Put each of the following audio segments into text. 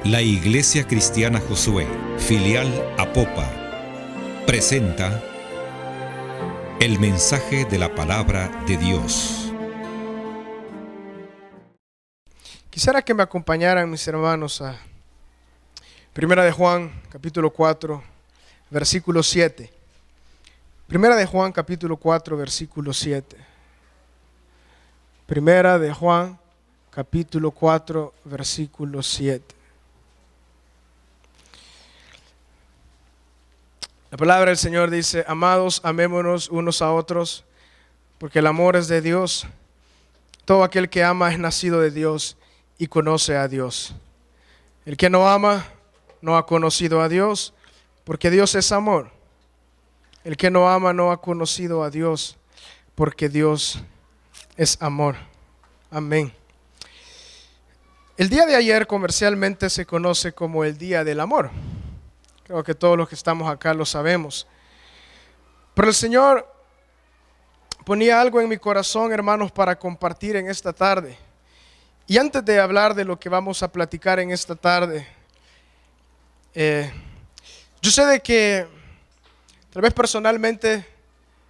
La Iglesia Cristiana Josué, filial Apopa, presenta el mensaje de la palabra de Dios. Quisiera que me acompañaran mis hermanos a Primera de Juan, capítulo 4, versículo 7. Primera de Juan, capítulo 4, versículo 7. Primera de Juan, capítulo 4, versículo 7. La palabra del Señor dice: amados, amémonos unos a otros, porque el amor es de Dios. Todo aquel que ama es nacido de Dios y conoce a Dios. El que no ama no ha conocido a Dios, porque Dios es amor. El que no ama no ha conocido a Dios, porque Dios es amor. Amén. El día de ayer comercialmente se conoce como el Día del Amor. Creo que todos los que estamos acá lo sabemos. Pero el Señor ponía algo en mi corazón, hermanos, para compartir en esta tarde. Y antes de hablar de lo que vamos a platicar en esta tarde, yo sé de que tal vez personalmente,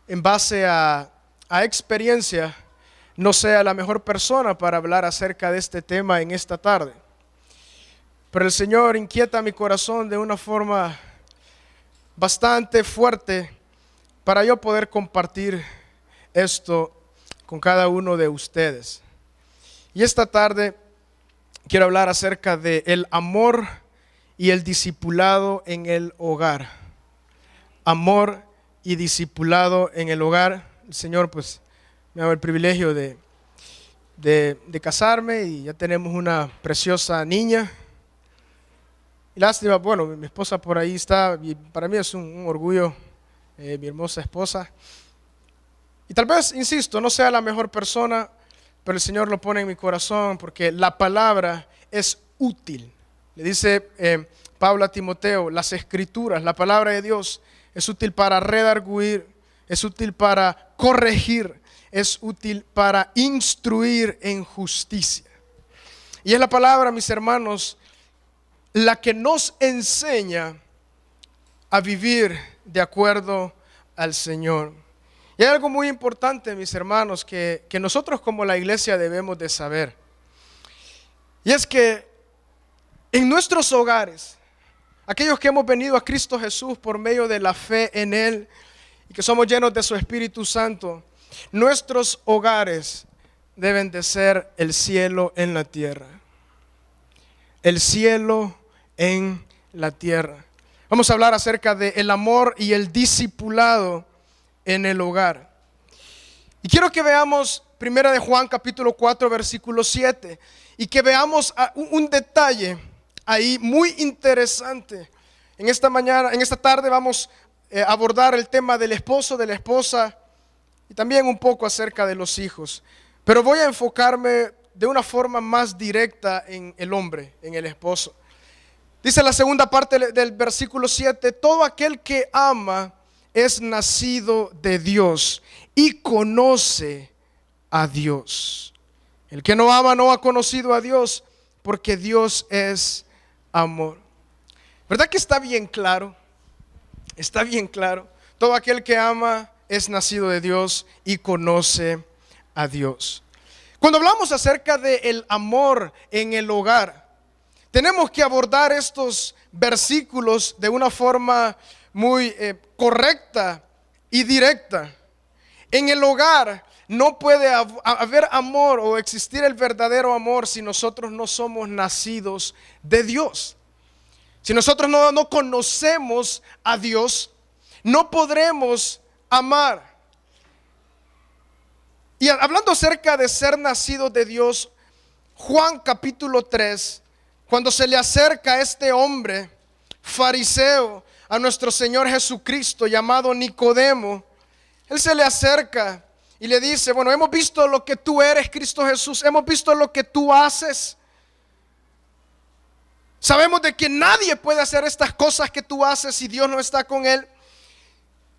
en base a experiencia, no sea la mejor persona para hablar acerca de este tema en esta tarde. Pero el Señor inquieta mi corazón de una forma bastante fuerte para yo poder compartir esto con cada uno de ustedes. Y esta tarde quiero hablar acerca de el amor y el discipulado en el hogar. Amor y discipulado en el hogar. El Señor pues me ha dado el privilegio de casarme y ya tenemos una preciosa niña. Y lástima, bueno, mi esposa por ahí está, y para mí es un orgullo, mi hermosa esposa. Y tal vez, insisto, no sea la mejor persona, pero el Señor lo pone en mi corazón porque la palabra es útil. Le dice Pablo a Timoteo: las escrituras, la palabra de Dios es útil para redarguir, es útil para corregir, es útil para instruir en justicia. Y es la palabra, mis hermanos, la que nos enseña a vivir de acuerdo al Señor. Y hay algo muy importante, mis hermanos, que nosotros como la iglesia debemos de saber. Y es que en nuestros hogares, aquellos que hemos venido a Cristo Jesús por medio de la fe en Él y que somos llenos de su Espíritu Santo, nuestros hogares deben de ser el cielo en la tierra. El cielo en la tierra. Vamos a hablar acerca del amor y el discipulado en el hogar. Y quiero que veamos Primera de Juan capítulo 4 versículo 7 y que veamos un detalle ahí muy interesante. En esta mañana, en esta tarde vamos a abordar el tema del esposo, de la esposa y también un poco acerca de los hijos. Pero voy a enfocarme de una forma más directa en el hombre, en el esposo. Dice la segunda parte del versículo 7: todo aquel que ama es nacido de Dios y conoce a Dios. El que no ama no ha conocido a Dios, porque Dios es amor. ¿Verdad que está bien claro? Está bien claro. Todo aquel que ama es nacido de Dios y conoce a Dios. Cuando hablamos acerca del amor en el hogar, tenemos que abordar estos versículos de una forma muy correcta y directa. En el hogar no puede haber amor o existir el verdadero amor si nosotros no somos nacidos de Dios. Si nosotros no conocemos a Dios, no podremos amar. Y hablando acerca de ser nacidos de Dios, Juan capítulo 3, cuando se le acerca a este hombre fariseo a nuestro Señor Jesucristo llamado Nicodemo, él se le acerca y le dice: bueno, hemos visto lo que tú eres, Cristo Jesús, hemos visto lo que tú haces. Sabemos de que nadie puede hacer estas cosas que tú haces si Dios no está con él.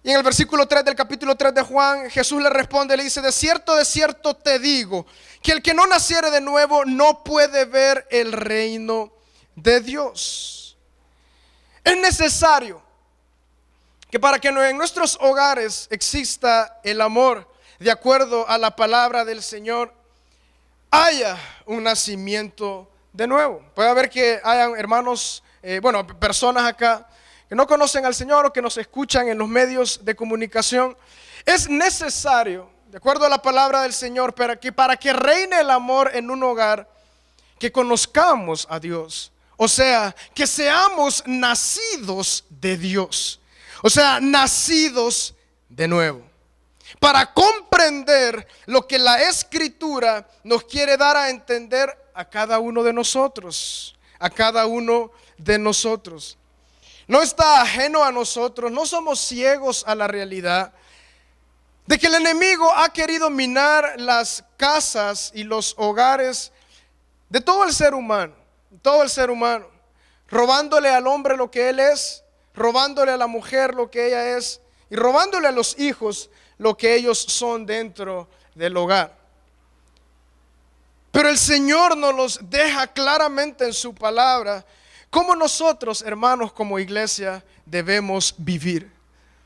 Y en el versículo 3 del capítulo 3 de Juan, Jesús le responde, le dice: de cierto te digo, que el que no naciere de nuevo no puede ver el reino de Dios. Es necesario que para que en nuestros hogares exista el amor de acuerdo a la palabra del Señor, haya un nacimiento de nuevo. Puede haber que hayan hermanos, personas acá que no conocen al Señor o que nos escuchan en los medios de comunicación. Es necesario, de acuerdo a la palabra del Señor, para que reine el amor en un hogar, que conozcamos a Dios. O sea, que seamos nacidos de Dios. O sea, nacidos de nuevo. Para comprender lo que la Escritura nos quiere dar a entender a cada uno de nosotros. A cada uno de nosotros. No está ajeno a nosotros, no somos ciegos a la realidad de que el enemigo ha querido minar las casas y los hogares de todo el ser humano, robándole al hombre lo que él es, robándole a la mujer lo que ella es y robándole a los hijos lo que ellos son dentro del hogar. Pero el Señor nos los deja claramente en su palabra cómo nosotros, hermanos, como iglesia debemos vivir.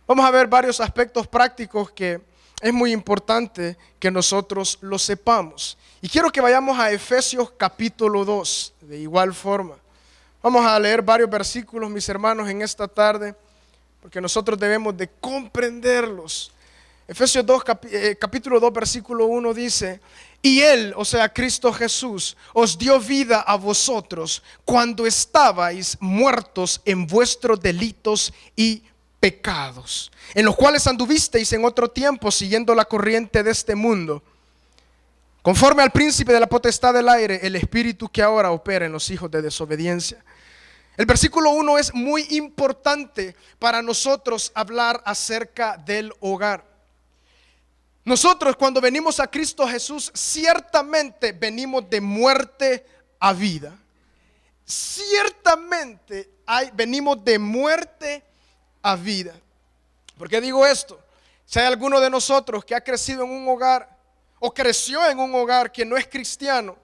Vamos a ver varios aspectos prácticos que es muy importante que nosotros lo sepamos. Y quiero que vayamos a Efesios capítulo 2, de igual forma. Vamos a leer varios versículos, mis hermanos, en esta tarde, porque nosotros debemos de comprenderlos. Efesios 2, capítulo 2, versículo 1 dice: y Él, o sea, Cristo Jesús, os dio vida a vosotros cuando estabais muertos en vuestros delitos y pecados, en los cuales anduvisteis en otro tiempo siguiendo la corriente de este mundo, conforme al príncipe de la potestad del aire, el espíritu que ahora opera en los hijos de desobediencia. El versículo 1 es muy importante para nosotros hablar acerca del hogar. Nosotros cuando venimos a Cristo Jesús, ciertamente venimos de muerte a vida. Ciertamente venimos de muerte a vida. ¿Por qué digo esto? Si hay alguno de nosotros que ha crecido en un hogar o creció en un hogar que no es cristiano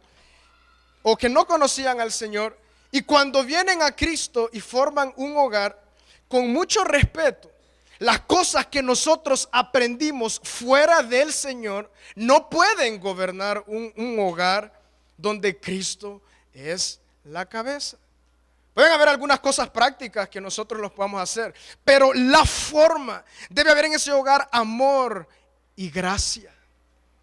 o que no conocían al Señor, y cuando vienen a Cristo y forman un hogar, con mucho respeto, las cosas que nosotros aprendimos fuera del Señor no pueden gobernar un hogar donde Cristo es la cabeza. Pueden haber algunas cosas prácticas que nosotros los podamos hacer, pero la forma, debe haber en ese hogar amor y gracia.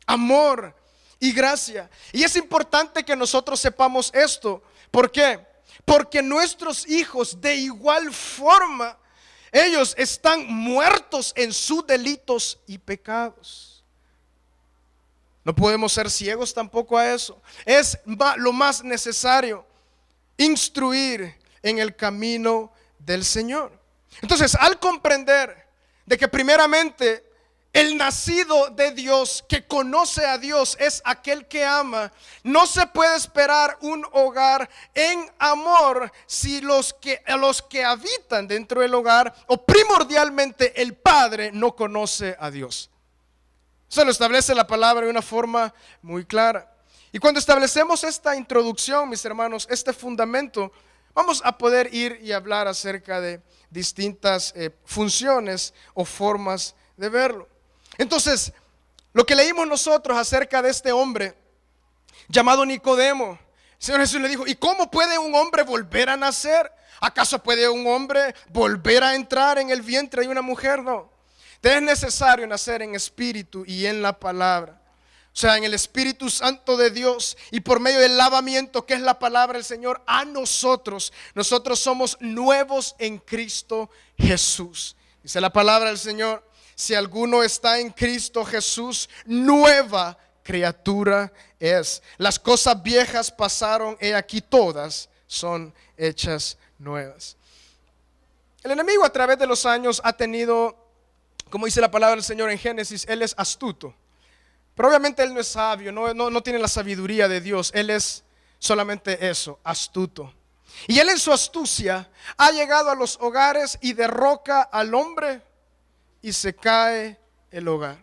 Amor y gracia. Y es importante que nosotros sepamos esto. ¿Por qué? Porque nuestros hijos de igual forma, ellos están muertos en sus delitos y pecados. No podemos ser ciegos tampoco a eso. Es lo más necesario, instruir en el camino del Señor. Entonces, al comprender de que primeramente el nacido de Dios, que conoce a Dios, es aquel que ama, no se puede esperar un hogar en amor si los que habitan dentro del hogar, o primordialmente el padre, no conoce a Dios. Eso lo establece la palabra de una forma muy clara. Y cuando establecemos esta introducción, mis hermanos, este fundamento, vamos a poder ir y hablar acerca de distintas funciones o formas de verlo. Entonces, lo que leímos nosotros acerca de este hombre llamado Nicodemo, el Señor Jesús le dijo: ¿y cómo puede un hombre volver a nacer? ¿Acaso puede un hombre volver a entrar en el vientre de una mujer? No. Es necesario nacer en espíritu y en la palabra. O sea, en el Espíritu Santo de Dios, y por medio del lavamiento que es la palabra del Señor a nosotros. Nosotros somos nuevos en Cristo Jesús. Dice la palabra del Señor: si alguno está en Cristo Jesús, nueva criatura es. Las cosas viejas pasaron, he aquí todas son hechas nuevas. El enemigo a través de los años ha tenido, como dice la palabra del Señor en Génesis, él es astuto. Pero obviamente él no es sabio, no tiene la sabiduría de Dios. Él es solamente eso, astuto. Y él en su astucia ha llegado a los hogares y derroca al hombre y se cae el hogar.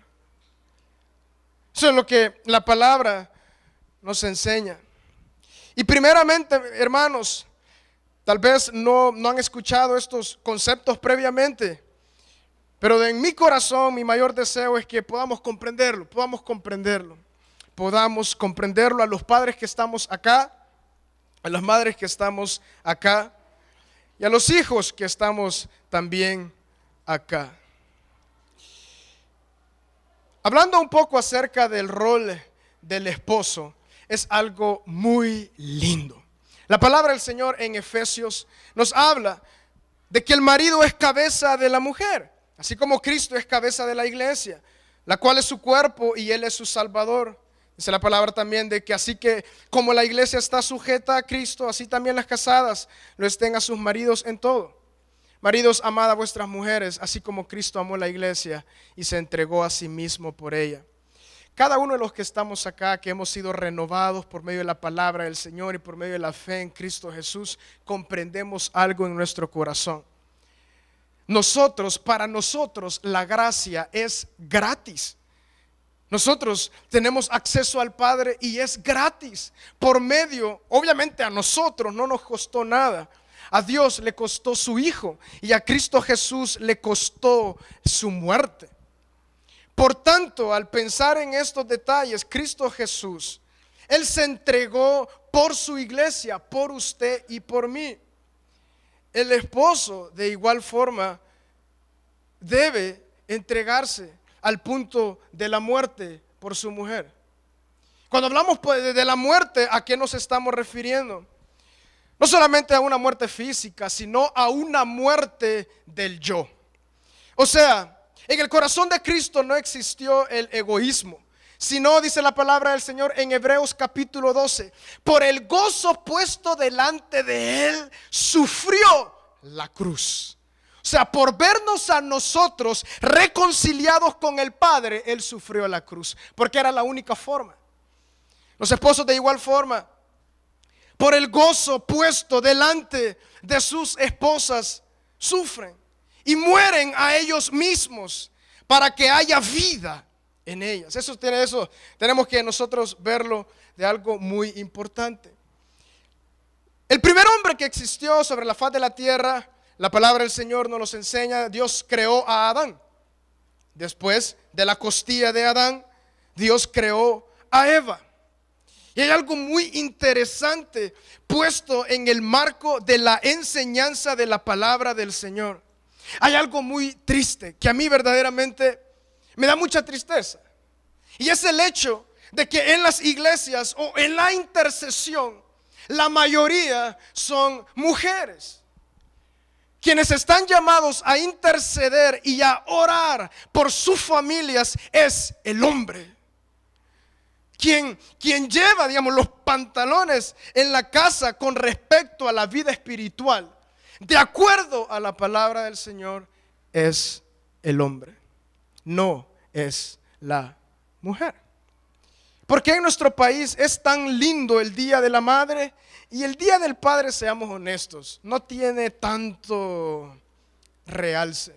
Eso es lo que la palabra nos enseña. Y primeramente, hermanos, tal vez no han escuchado estos conceptos previamente, pero en mi corazón mi mayor deseo es que podamos comprenderlo a los padres que estamos acá, a las madres que estamos acá y a los hijos que estamos también acá. Hablando un poco acerca del rol del esposo, es algo muy lindo. La palabra del Señor en Efesios nos habla de que el marido es cabeza de la mujer, así como Cristo es cabeza de la iglesia, la cual es su cuerpo y Él es su Salvador. Dice la palabra también de que así que como la iglesia está sujeta a Cristo, así también las casadas lo estén a sus maridos en todo. Maridos, amad a vuestras mujeres, así como Cristo amó la iglesia y se entregó a sí mismo por ella. Cada uno de los que estamos acá, que hemos sido renovados por medio de la palabra del Señor y por medio de la fe en Cristo Jesús, comprendemos algo en nuestro corazón. Para nosotros, la gracia es gratis. Nosotros tenemos acceso al Padre y es gratis. Por medio, obviamente a nosotros no nos costó nada. A Dios le costó su Hijo y a Cristo Jesús le costó su muerte. Por tanto, al pensar en estos detalles, Cristo Jesús, Él se entregó por su iglesia, por usted y por mí. El esposo, de igual forma, debe entregarse al punto de la muerte por su mujer. Cuando hablamos de la muerte, ¿a qué nos estamos refiriendo? No solamente a una muerte física, sino a una muerte del yo. O sea, en el corazón de Cristo no existió el egoísmo, sino, dice la palabra del Señor en Hebreos capítulo 12, por el gozo puesto delante de Él, sufrió la cruz. O sea, por vernos a nosotros reconciliados con el Padre, Él sufrió la cruz, porque era la única forma. Los esposos de igual forma, por el gozo puesto delante de sus esposas, sufren y mueren a ellos mismos para que haya vida en ellas. Eso tenemos que nosotros verlo de algo muy importante. El primer hombre que existió sobre la faz de la tierra, la palabra del Señor nos los enseña, Dios creó a Adán. Después de la costilla de Adán, Dios creó a Eva. Y hay algo muy interesante puesto en el marco de la enseñanza de la palabra del Señor. Hay algo muy triste que a mí verdaderamente me da mucha tristeza. Y es el hecho de que en las iglesias o en la intercesión, la mayoría son mujeres. Quienes están llamados a interceder y a orar por sus familias es el hombre. Quien lleva, los pantalones en la casa con respecto a la vida espiritual, de acuerdo a la palabra del Señor, es el hombre, no es la mujer. Porque en nuestro país es tan lindo el Día de la Madre y el Día del Padre, seamos honestos, no tiene tanto realce.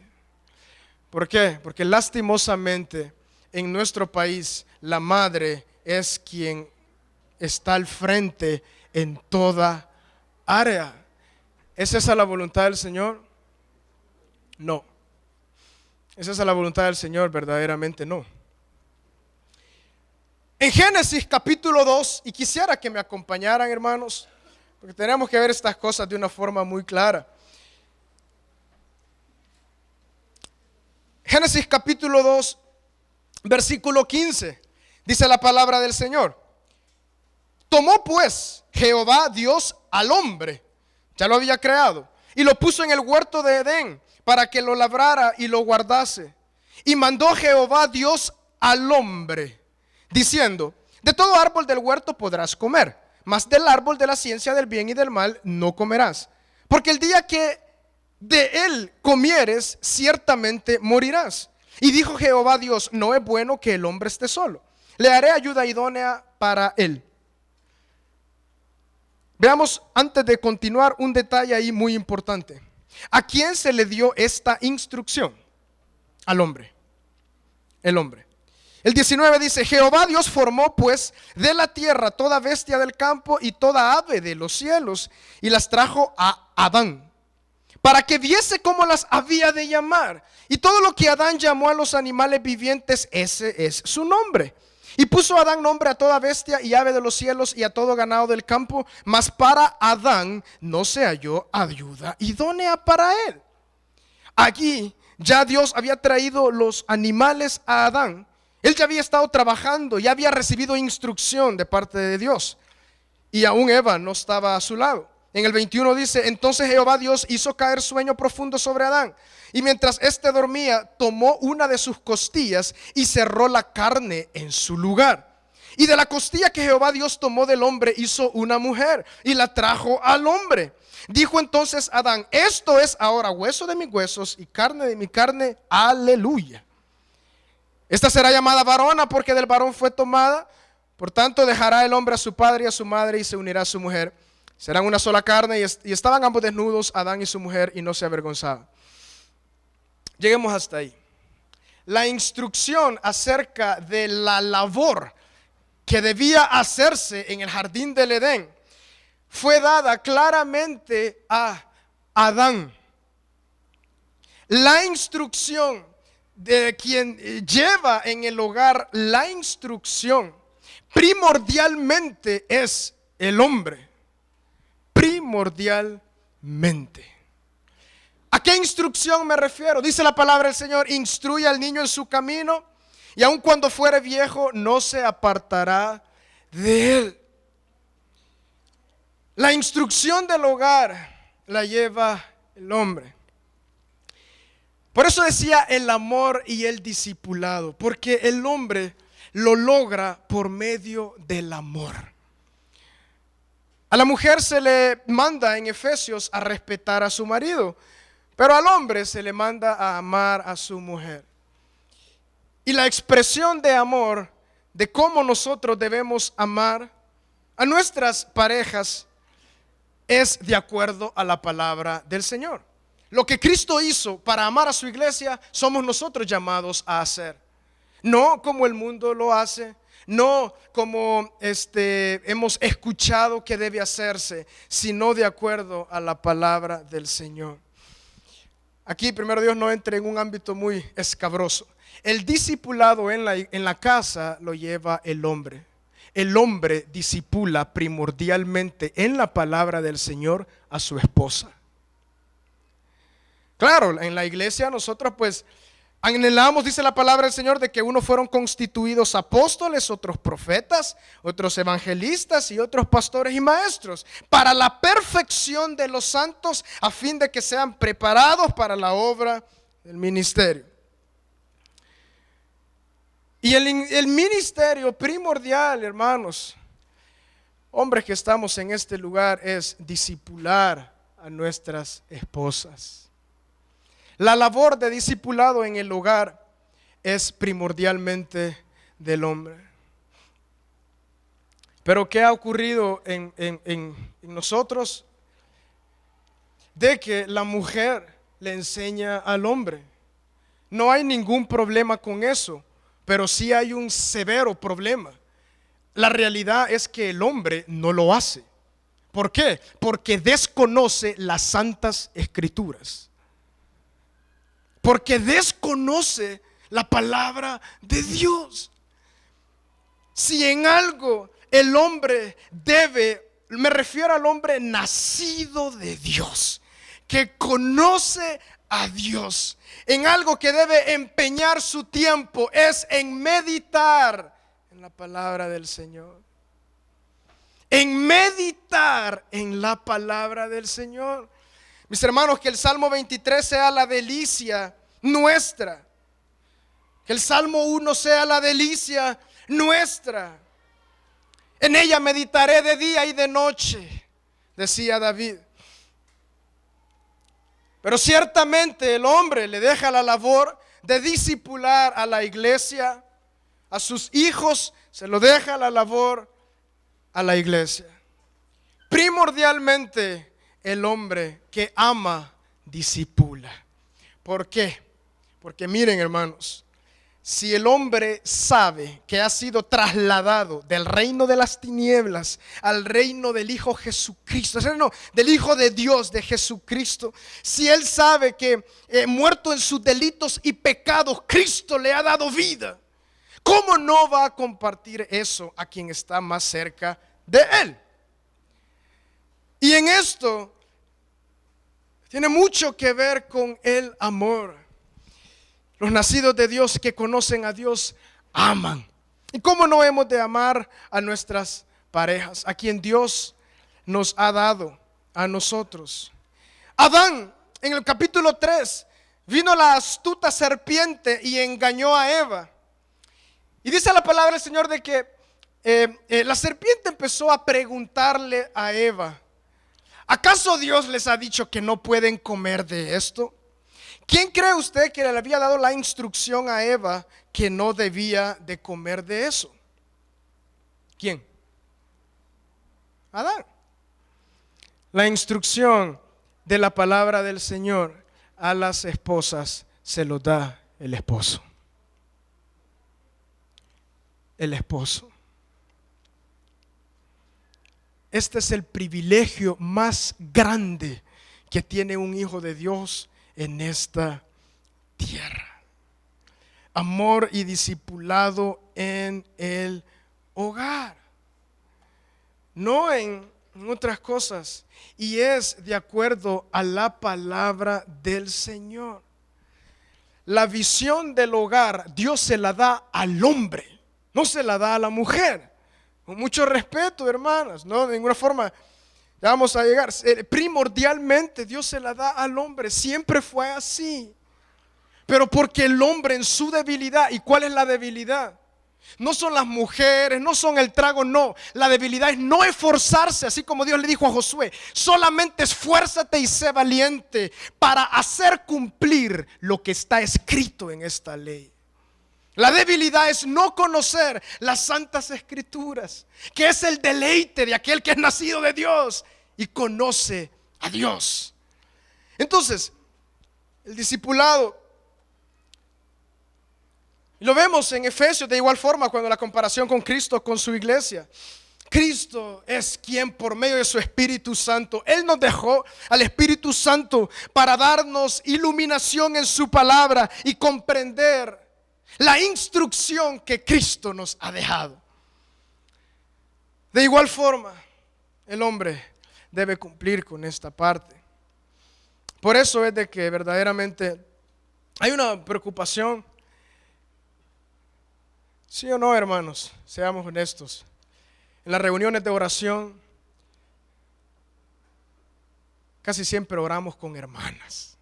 ¿Por qué? Porque lastimosamente en nuestro país la madre es quien está al frente en toda área. ¿Es esa la voluntad del Señor? No. ¿Es esa la voluntad del Señor? Verdaderamente no. En Génesis capítulo 2, y quisiera que me acompañaran, hermanos, porque tenemos que ver estas cosas de una forma muy clara. Génesis capítulo 2, versículo 15, dice la palabra del Señor. Tomó pues Jehová Dios al hombre, ya lo había creado, y lo puso en el huerto de Edén para que lo labrara y lo guardase. Y mandó Jehová Dios al hombre, diciendo: de todo árbol del huerto podrás comer, mas del árbol de la ciencia del bien y del mal no comerás, porque el día que de él comieres, ciertamente morirás. Y dijo Jehová Dios: no es bueno que el hombre esté solo, le haré ayuda idónea para él. Veamos, antes de continuar, un detalle ahí muy importante. ¿A quién se le dio esta instrucción? Al hombre. El hombre. El 19 dice: Jehová Dios formó pues de la tierra toda bestia del campo y toda ave de los cielos, y las trajo a Adán, para que viese cómo las había de llamar. Y todo lo que Adán llamó a los animales vivientes, ese es su nombre. Y puso Adán nombre a toda bestia y ave de los cielos y a todo ganado del campo, mas para Adán no se halló ayuda idónea para él. Aquí ya Dios había traído los animales a Adán. Él ya había estado trabajando, ya había recibido instrucción de parte de Dios, y aún Eva no estaba a su lado. En el 21 dice: entonces Jehová Dios hizo caer sueño profundo sobre Adán, y mientras éste dormía, tomó una de sus costillas y cerró la carne en su lugar. Y de la costilla que Jehová Dios tomó del hombre, hizo una mujer y la trajo al hombre. Dijo entonces Adán: esto es ahora hueso de mis huesos y carne de mi carne. Aleluya. Esta será llamada varona, porque del varón fue tomada. Por tanto dejará el hombre a su padre y a su madre, y se unirá a su mujer. Serán una sola carne. Y estaban ambos desnudos, Adán y su mujer, y no se avergonzaban. Lleguemos hasta ahí. La instrucción acerca de la labor que debía hacerse en el jardín del Edén fue dada claramente a Adán. La instrucción de quien lleva en el hogar la instrucción primordialmente es el hombre. Primordialmente. ¿A qué instrucción me refiero? Dice la palabra del Señor: instruye al niño en su camino, y aun cuando fuere viejo no se apartará de él. La instrucción del hogar la lleva el hombre. Por eso decía el amor y el discipulado, porque el hombre lo logra por medio del amor. A la mujer se le manda en Efesios a respetar a su marido, pero al hombre se le manda a amar a su mujer. Y la expresión de amor, de cómo nosotros debemos amar a nuestras parejas, es de acuerdo a la palabra del Señor. Lo que Cristo hizo para amar a su iglesia, somos nosotros llamados a hacer. No como el mundo lo hace, no como hemos escuchado que debe hacerse, sino de acuerdo a la palabra del Señor. Aquí, primero Dios, no entre en un ámbito muy escabroso. El discipulado en la casa lo lleva el hombre. El hombre discipula primordialmente en la palabra del Señor a su esposa. Claro, en la iglesia nosotros pues anhelamos, dice la palabra del Señor, de que unos fueron constituidos apóstoles, otros profetas, otros evangelistas y otros pastores y maestros, para la perfección de los santos, a fin de que sean preparados para la obra del ministerio. Y el ministerio primordial, hermanos, hombres que estamos en este lugar, es discipular a nuestras esposas. La labor de discipulado en el hogar es primordialmente del hombre. Pero ¿qué ha ocurrido en nosotros? De que la mujer le enseña al hombre. No hay ningún problema con eso, pero sí hay un severo problema. La realidad es que el hombre no lo hace. ¿Por qué? Porque desconoce las santas escrituras. Porque desconoce la palabra de Dios. Si en algo el hombre debe, me refiero al hombre nacido de Dios, que conoce a Dios, en algo que debe empeñar su tiempo es en meditar en la palabra del Señor. En meditar en la palabra del Señor. Mis hermanos, que el Salmo 23 sea la delicia nuestra. Que el Salmo 1 sea la delicia nuestra. En ella meditaré de día y de noche, decía David. Pero ciertamente el hombre le deja la labor de discipular a la iglesia, a sus hijos, se lo deja la labor a la iglesia. Primordialmente el hombre que ama, discipula. ¿Por qué? Porque miren, hermanos, si el hombre sabe que ha sido trasladado del reino de las tinieblas al reino del Hijo Jesucristo, del Hijo de Dios, de Jesucristo, si él sabe que muerto en sus delitos y pecados, Cristo le ha dado vida, ¿cómo no va a compartir eso a quien está más cerca de él? Y en esto tiene mucho que ver con el amor. Los nacidos de Dios que conocen a Dios aman. ¿Y cómo no hemos de amar a nuestras parejas, a quien Dios nos ha dado a nosotros? Adán, en el capítulo 3, vino la astuta serpiente y engañó a Eva. Y dice la palabra del Señor de que la serpiente empezó a preguntarle a Eva: ¿acaso Dios les ha dicho que no pueden comer de esto? ¿Quién cree usted que le había dado la instrucción a Eva que no debía de comer de eso? ¿Quién? Adán. La instrucción de la palabra del Señor a las esposas se lo da el esposo. El esposo. Este es el privilegio más grande que tiene un hijo de Dios en esta tierra. Amor y discipulado en el hogar, no en otras cosas, y es de acuerdo a la palabra del Señor. La visión del hogar Dios se la da al hombre, no se la da a la mujer. Con mucho respeto, hermanas, no de ninguna forma ya vamos a llegar. Primordialmente Dios se la da al hombre, siempre fue así. Pero porque el hombre en su debilidad, ¿y cuál es la debilidad? No son las mujeres, no son el trago, no. La debilidad es no esforzarse, así como Dios le dijo a Josué: solamente esfuérzate y sé valiente para hacer cumplir lo que está escrito en esta ley. La debilidad es no conocer las santas escrituras, que es el deleite de aquel que es nacido de Dios y conoce a Dios. Entonces, el discipulado, lo vemos en Efesios de igual forma, cuando la comparación con Cristo, con su iglesia. Cristo es quien por medio de su Espíritu Santo, Él nos dejó al Espíritu Santo para darnos iluminación en su palabra y comprender la instrucción que Cristo nos ha dejado. De igual forma, el hombre debe cumplir con esta parte. Por eso es de que verdaderamente hay una preocupación. ¿Sí o no, hermanos? Seamos honestos. En las reuniones de oración, casi siempre oramos con hermanas.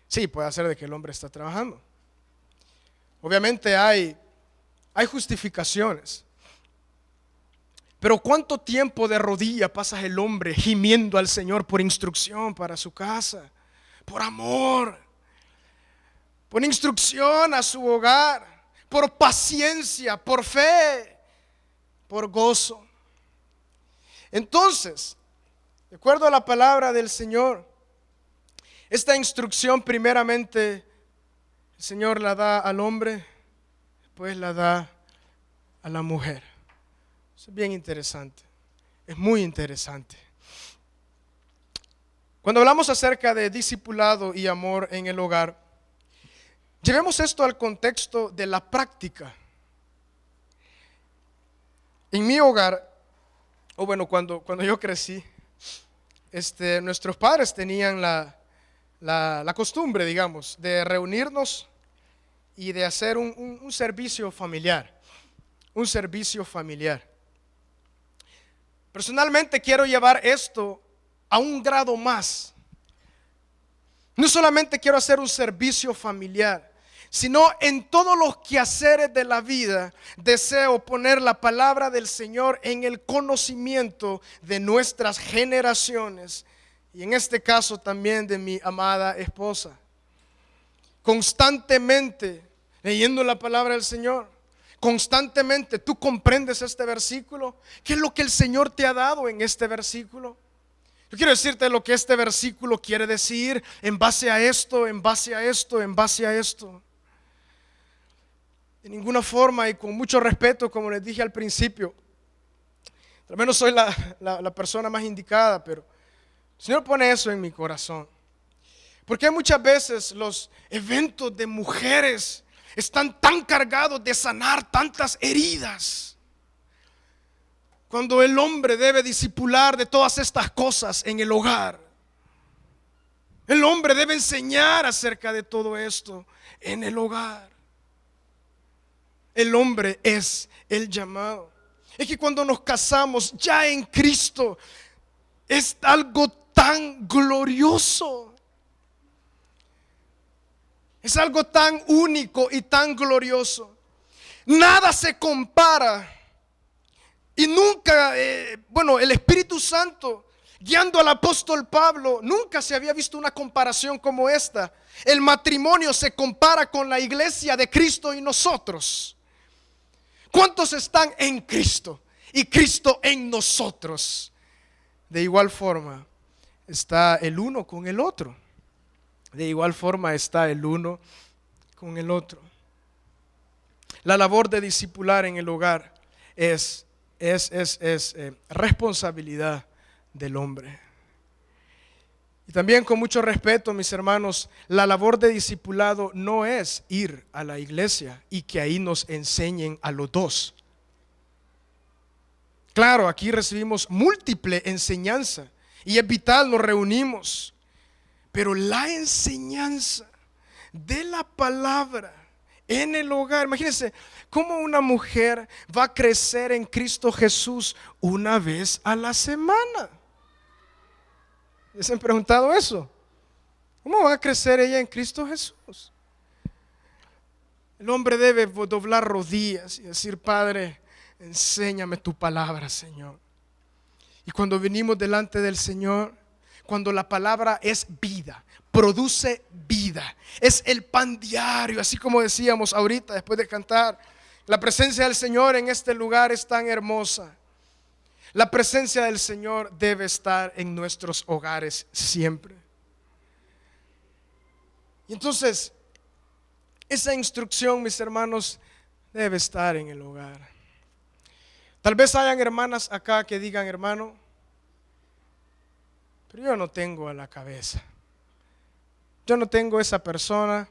Sí, puede ser de que el hombre está trabajando. Obviamente hay justificaciones. Pero ¿cuánto tiempo de rodilla pasa el hombre gimiendo al Señor por instrucción para su casa? Por amor, por instrucción a su hogar, por paciencia, por fe, por gozo. Entonces, de acuerdo a la palabra del Señor, esta instrucción primeramente el Señor la da al hombre, después la da a la mujer. Eso es bien interesante, es muy interesante. Cuando hablamos acerca de discipulado y amor en el hogar, llevemos esto al contexto de la práctica. En mi hogar, o bueno, cuando yo crecí, nuestros padres tenían la costumbre, digamos, de reunirnos y de hacer un servicio familiar. Un servicio familiar. Personalmente quiero llevar esto a un grado más. No solamente quiero hacer un servicio familiar, sino en todos los quehaceres de la vida deseo poner la palabra del Señor en el conocimiento de nuestras generaciones, y en este caso también de mi amada esposa. Constantemente leyendo la palabra del Señor, constantemente tú comprendes este versículo. ¿Qué es lo que el Señor te ha dado en este versículo? Yo quiero decirte lo que este versículo quiere decir en base a esto, en base a esto, en base a esto. de ninguna forma y con mucho respeto, como les dije al principio. Al menos soy la persona más indicada, pero el Señor pone eso en mi corazón. Porque muchas veces los eventos de mujeres están tan cargados de sanar tantas heridas, cuando el hombre debe discipular de todas estas cosas en el hogar. El hombre debe enseñar acerca de todo esto en el hogar. El hombre es el llamado. Es que cuando nos casamos ya en Cristo es algo tan glorioso. Es algo tan único y tan glorioso. Nada se compara. Y nunca, el Espíritu Santo guiando al apóstol Pablo, nunca se había visto una comparación como esta. El matrimonio se compara con la iglesia de Cristo y nosotros. ¿Cuántos están en Cristo y Cristo en nosotros? De igual forma está el uno con el otro. De igual forma está el uno con el otro. La labor de discipular en el hogar es responsabilidad del hombre. Y también, con mucho respeto, mis hermanos, la labor de discipulado no es ir a la iglesia y que ahí nos enseñen a los dos. Claro, aquí recibimos múltiple enseñanza y es vital, nos reunimos. Pero la enseñanza de la palabra en el hogar, imagínense cómo una mujer va a crecer en Cristo Jesús una vez a la semana. ¿Se han preguntado eso? ¿Cómo va a crecer ella en Cristo Jesús? El hombre debe doblar rodillas y decir: Padre, enséñame tu palabra, Señor. Y cuando venimos delante del Señor, cuando la palabra es vida, produce vida, es el pan diario, así como decíamos ahorita después de cantar. La presencia del Señor en este lugar es tan hermosa. La presencia del Señor debe estar en nuestros hogares siempre. Y entonces, esa instrucción, mis hermanos, debe estar en el hogar. Tal vez hayan hermanas acá que digan: hermano, pero yo no tengo a la cabeza. Yo no tengo esa persona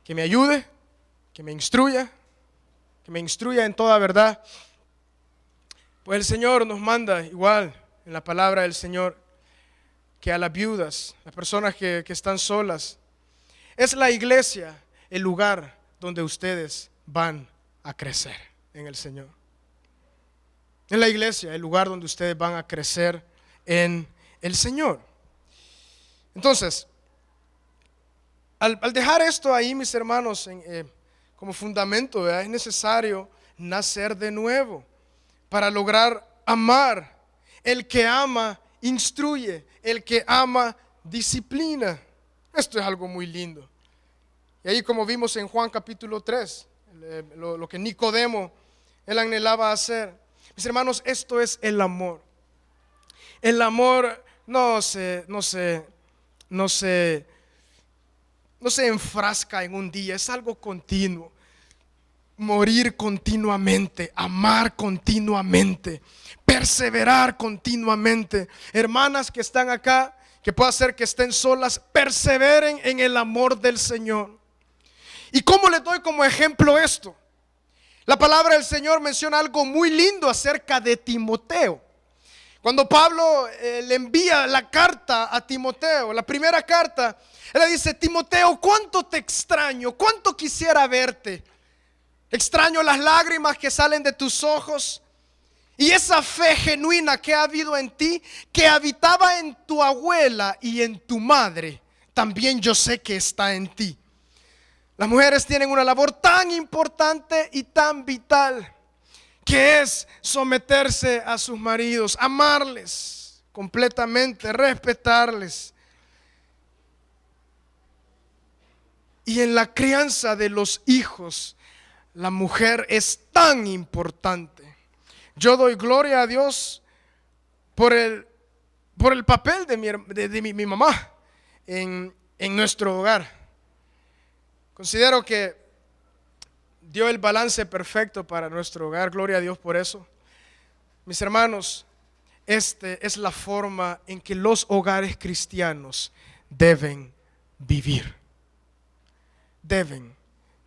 que me ayude, que me instruya en toda verdad. Pues el Señor nos manda igual en la palabra del Señor que a las viudas, las personas que están solas, es la iglesia el lugar donde ustedes van a crecer en el Señor. Es la iglesia el lugar donde ustedes van a crecer en el Señor. Entonces, al dejar esto ahí, mis hermanos, como fundamento, ¿verdad? Es necesario nacer de nuevo para lograr amar. El que ama, instruye. El que ama, disciplina. Esto es algo muy lindo. Y ahí, como vimos en Juan capítulo 3, lo que Nicodemo, él anhelaba hacer. Mis hermanos, esto es el amor. El amor no se enfrasca en un día, es algo continuo. Morir continuamente, amar continuamente, perseverar continuamente. Hermanas que están acá, que puede ser que estén solas, perseveren en el amor del Señor. ¿Y cómo les doy como ejemplo esto? La palabra del Señor menciona algo muy lindo acerca de Timoteo. Cuando Pablo le envía la carta a Timoteo, la primera carta, él le dice: Timoteo, cuánto te extraño, cuánto quisiera verte. Extraño las lágrimas que salen de tus ojos y esa fe genuina que ha habido en ti, que habitaba en tu abuela y en tu madre, también yo sé que está en ti. Las mujeres tienen una labor tan importante y tan vital, que es someterse a sus maridos, amarles completamente, respetarles. Y en la crianza de los hijos, la mujer es tan importante. Yo doy gloria a Dios por el papel de mi mamá en nuestro hogar. Considero que dio el balance perfecto para nuestro hogar. Gloria a Dios por eso. Mis hermanos, esta es la forma en que los hogares cristianos deben vivir. Deben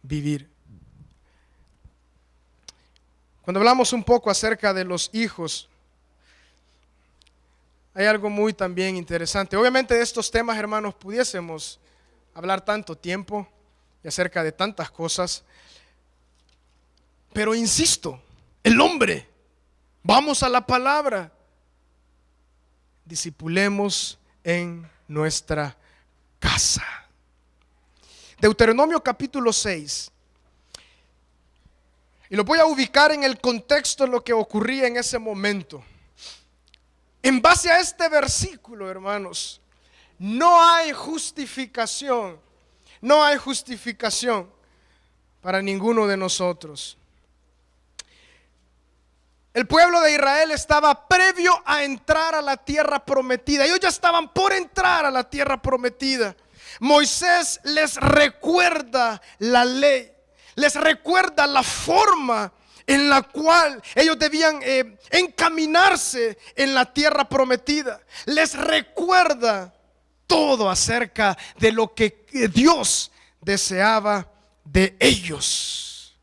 vivir. Cuando hablamos un poco acerca de los hijos, hay algo muy también interesante. Obviamente de estos temas, hermanos, pudiésemos hablar tanto tiempo y acerca de tantas cosas. Pero insisto, el hombre, vamos a la palabra. Discipulemos en nuestra casa. Deuteronomio capítulo 6. Y lo voy a ubicar en el contexto de lo que ocurría en ese momento. En base a este versículo, hermanos, no hay justificación. No hay justificación para ninguno de nosotros. El pueblo de Israel estaba previo a entrar a la tierra prometida. Ellos ya estaban por entrar a la tierra prometida. Moisés les recuerda la ley. Les recuerda la forma en la cual ellos debían encaminarse en la tierra prometida. Les recuerda todo acerca de lo que Dios deseaba de ellos.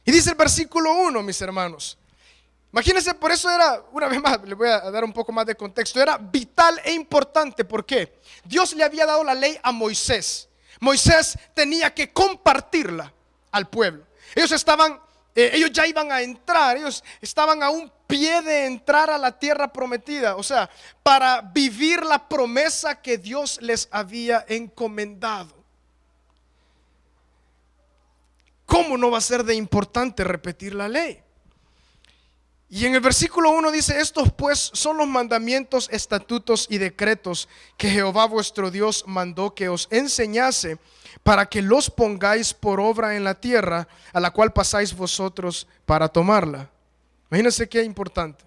Y dice el versículo 1, mis hermanos. Imagínense, por eso era, una vez más, les voy a dar un poco más de contexto. Era vital e importante. ¿Por qué? Dios le había dado la ley a Moisés. Moisés tenía que compartirla al pueblo. Ellos ya iban a entrar, ellos estaban a un pie de entrar a la tierra prometida, o sea, para vivir la promesa que Dios les había encomendado. ¿Cómo no va a ser de importante repetir la ley? Y en el versículo 1 dice: estos pues son los mandamientos, estatutos y decretos que Jehová vuestro Dios mandó que os enseñase, para que los pongáis por obra en la tierra a la cual pasáis vosotros para tomarla. Imagínense qué importante.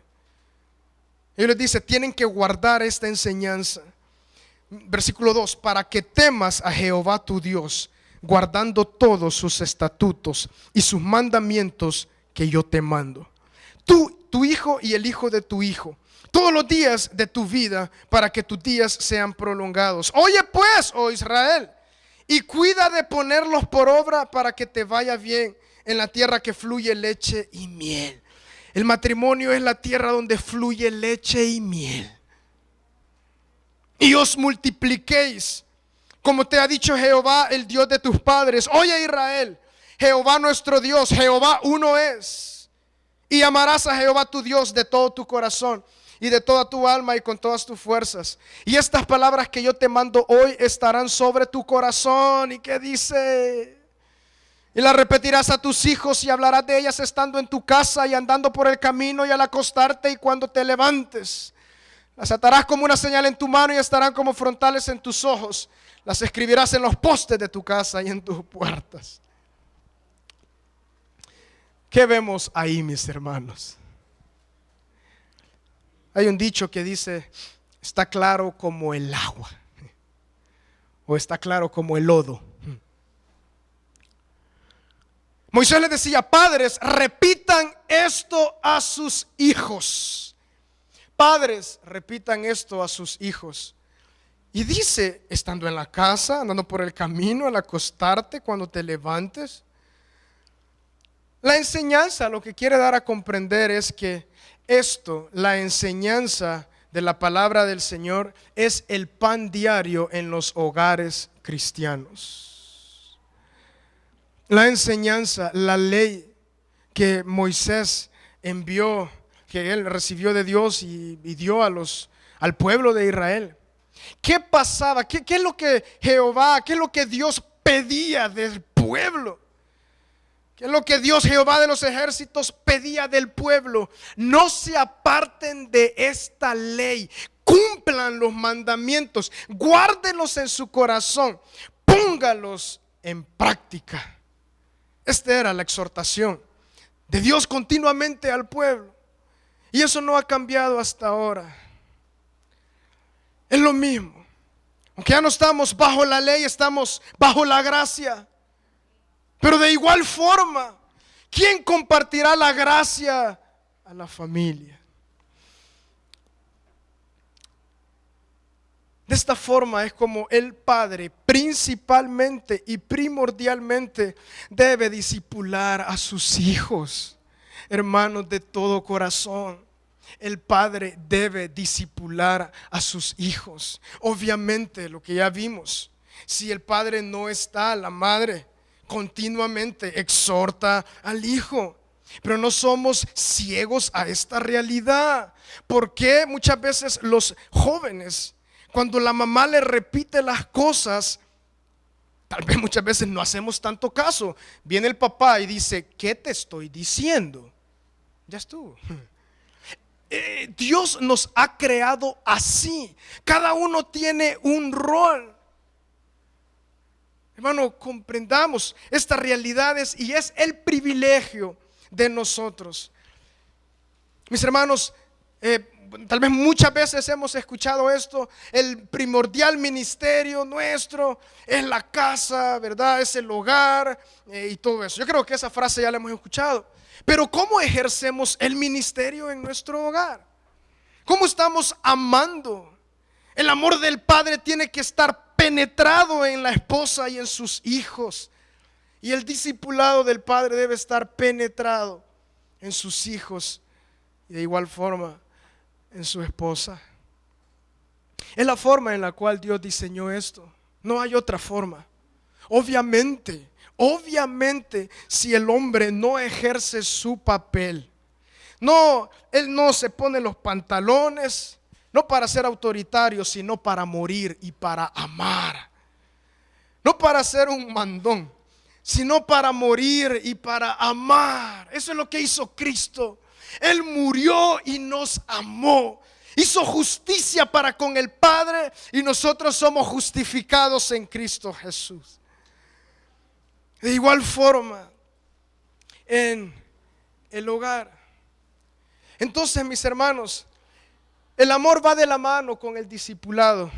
Él les dice: tienen que guardar esta enseñanza. Versículo 2: para que temas a Jehová tu Dios, guardando todos sus estatutos y sus mandamientos que yo te mando. Tú, tu hijo y el hijo de tu hijo, todos los días de tu vida, para que tus días sean prolongados. Oye pues, oh Israel, y cuida de ponerlos por obra para que te vaya bien en la tierra que fluye leche y miel. El matrimonio es la tierra donde fluye leche y miel. Y os multipliquéis, como te ha dicho Jehová, el Dios de tus padres. Oye Israel, Jehová nuestro Dios, Jehová uno es. Y amarás a Jehová tu Dios de todo tu corazón y de toda tu alma y con todas tus fuerzas. Y estas palabras que yo te mando hoy estarán sobre tu corazón. ¿Y qué dice? Y las repetirás a tus hijos y hablarás de ellas estando en tu casa y andando por el camino y al acostarte y cuando te levantes. Las atarás como una señal en tu mano y estarán como frontales en tus ojos. Las escribirás en los postes de tu casa y en tus puertas. ¿Qué vemos ahí, mis hermanos? Hay un dicho que dice: está claro como el agua, o está claro como el lodo. Moisés les decía: padres, repitan esto a sus hijos. Padres, repitan esto a sus hijos. Y dice: estando en la casa, andando por el camino, al acostarte, cuando te levantes. La enseñanza lo que quiere dar a comprender es que la enseñanza de la palabra del Señor, es el pan diario en los hogares cristianos. La enseñanza, la ley que Moisés envió, que él recibió de Dios y dio al pueblo de Israel. ¿Qué pasaba? ¿Qué es lo que qué es lo que Dios pedía del pueblo? ¿Qué es lo que Dios, Jehová de los ejércitos, pedía del pueblo? No se aparten de esta ley, cumplan los mandamientos, guárdenlos en su corazón, póngalos en práctica. Esta era la exhortación de Dios continuamente al pueblo, y eso no ha cambiado hasta ahora. Es lo mismo, aunque ya no estamos bajo la ley, estamos bajo la gracia. Pero de igual forma, ¿quién compartirá la gracia a la familia? De esta forma es como el padre principalmente y primordialmente debe discipular a sus hijos. Hermanos, de todo corazón, el padre debe discipular a sus hijos. Obviamente, lo que ya vimos, si el padre no está, la madre continuamente exhorta al hijo. Pero no somos ciegos a esta realidad. Porque muchas veces los jóvenes, cuando la mamá le repite las cosas, tal vez muchas veces no hacemos tanto caso. Viene el papá y dice, ¿qué te estoy diciendo? Ya estuvo. Dios nos ha creado así. Cada uno tiene un rol. Hermano, comprendamos estas realidades y es el privilegio de nosotros. Mis hermanos, tal vez muchas veces hemos escuchado esto: el primordial ministerio nuestro es la casa, ¿verdad? Es el hogar y todo eso. Yo creo que esa frase ya la hemos escuchado. Pero ¿cómo ejercemos el ministerio en nuestro hogar? ¿Cómo estamos amando? El amor del padre tiene que estar penetrado en la esposa y en sus hijos. Y el discipulado del padre debe estar penetrado en sus hijos y de igual forma en su esposa. Es la forma en la cual Dios diseñó esto. No hay otra forma. Obviamente, si el hombre no ejerce su papel, él no se pone los pantalones, no para ser autoritario, sino para morir y para amar. No para ser un mandón, sino para morir y para amar. Eso es lo que hizo Cristo. Él murió y nos amó. Hizo justicia para con el Padre y nosotros somos justificados en Cristo Jesús. De igual forma, en el hogar. Entonces, mis hermanos, el amor va de la mano con el discipulado.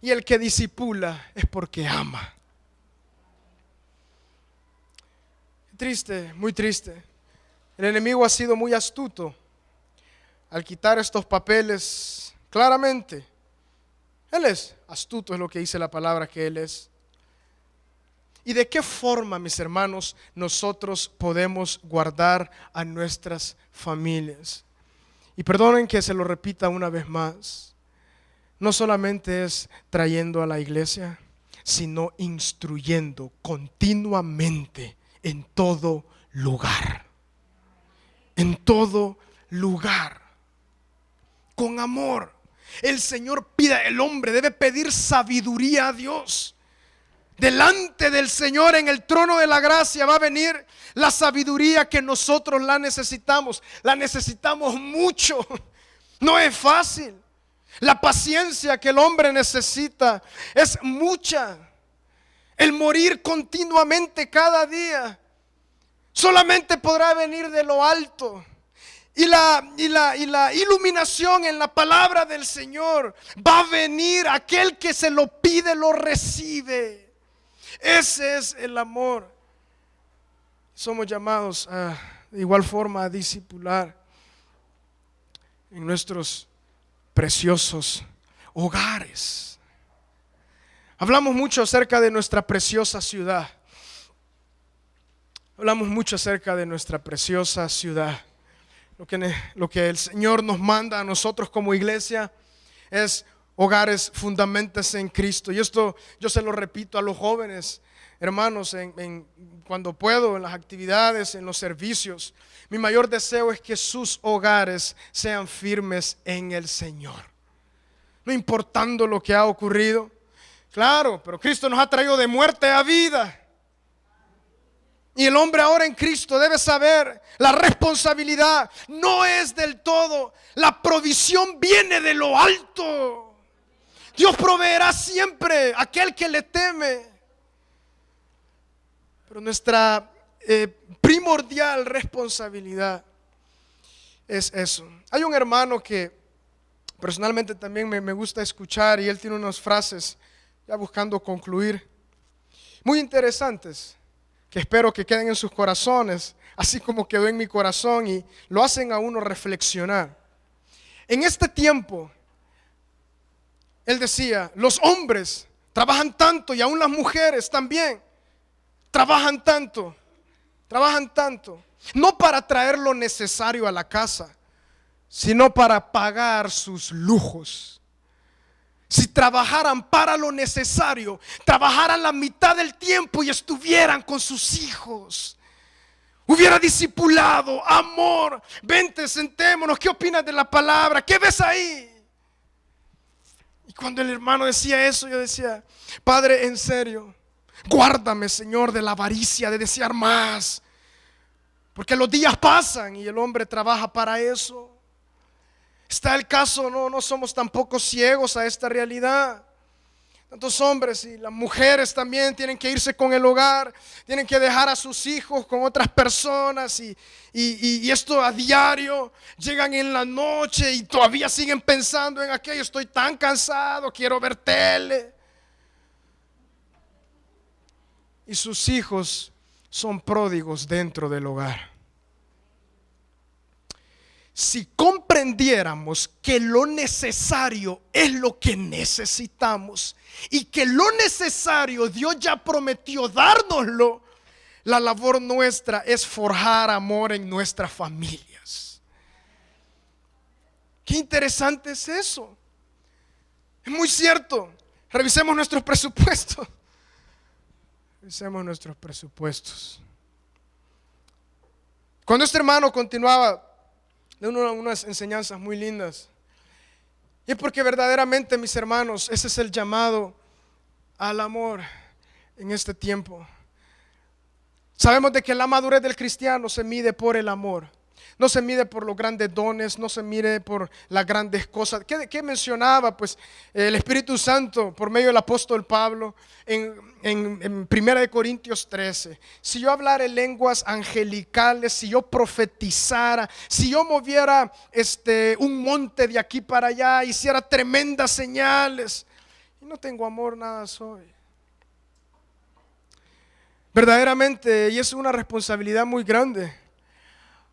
Y el que discipula es porque ama. Triste, muy triste. El enemigo ha sido muy astuto al quitar estos papeles claramente. Él es astuto, es lo que dice la palabra que él es. ¿Y de qué forma, mis hermanos, nosotros podemos guardar a nuestras familias? Y perdonen que se lo repita una vez más. No solamente es trayendo a la iglesia, sino instruyendo continuamente en todo lugar. En todo lugar. Con amor. El Señor pide, el hombre debe pedir sabiduría a Dios. Delante del Señor en el trono de la gracia va a venir la sabiduría que nosotros la necesitamos. La necesitamos mucho. No es fácil. La paciencia que el hombre necesita es mucha. El morir continuamente cada día solamente podrá venir de lo alto. Y la iluminación en la palabra del Señor va a venir. Aquel que se lo pide lo recibe. Ese es el amor. Somos llamados de igual forma a discipular en nuestros preciosos hogares. Hablamos mucho acerca de nuestra preciosa ciudad. Hablamos mucho acerca de nuestra preciosa ciudad. Lo que el Señor nos manda a nosotros como iglesia es hogares fundamentos en Cristo. Y esto yo se lo repito a los jóvenes, hermanos, cuando puedo, en las actividades, en los servicios. Mi mayor deseo es que sus hogares sean firmes en el Señor. No importando lo que ha ocurrido. Claro, pero Cristo nos ha traído de muerte a vida. Y el hombre ahora en Cristo debe saber la responsabilidad. No es del todo. La provisión viene de lo alto. Dios proveerá siempre a aquel que le teme. Pero nuestra primordial responsabilidad es eso. Hay un hermano que personalmente también me gusta escuchar y él tiene unas frases, ya buscando concluir, muy interesantes. que espero que queden en sus corazones, así como quedó en mi corazón, y lo hacen a uno reflexionar. En este tiempo, él decía, los hombres trabajan tanto y aún las mujeres también trabajan tanto, no para traer lo necesario a la casa, sino para pagar sus lujos. Si trabajaran para lo necesario, trabajaran la mitad del tiempo y estuvieran con sus hijos, hubiera discipulado, amor. Vente, sentémonos, ¿qué opinas de la palabra? ¿Qué ves ahí? Y cuando el hermano decía eso, yo decía, Padre, en serio, guárdame, Señor, de la avaricia, de desear más, porque los días pasan y el hombre trabaja para eso. Está el caso, no somos tampoco ciegos a esta realidad. Tantos hombres y las mujeres también tienen que irse con el hogar, tienen que dejar a sus hijos con otras personas y esto a diario. Llegan en la noche y todavía siguen pensando en aquello. Estoy tan cansado, quiero ver tele. Y sus hijos son pródigos dentro del hogar. Si comprendiéramos que lo necesario es lo que necesitamos y que lo necesario Dios ya prometió dárnoslo, la labor nuestra es forjar amor en nuestras familias. Qué interesante es eso. Es muy cierto. Revisemos nuestros presupuestos. Revisemos nuestros presupuestos. Cuando este hermano continuaba de unas enseñanzas muy lindas, y es porque verdaderamente, mis hermanos, ese es el llamado al amor en este tiempo. Sabemos de que la madurez del cristiano se mide por el amor. No se mide por los grandes dones, no se mide por las grandes cosas. ¿Qué mencionaba? Pues el Espíritu Santo por medio del apóstol Pablo en 1 Corintios 13. Si yo hablara en lenguas angelicales, si yo profetizara, si yo moviera un monte de aquí para allá, hiciera tremendas señales, y no tengo amor, nada soy. Verdaderamente, y es una responsabilidad muy grande.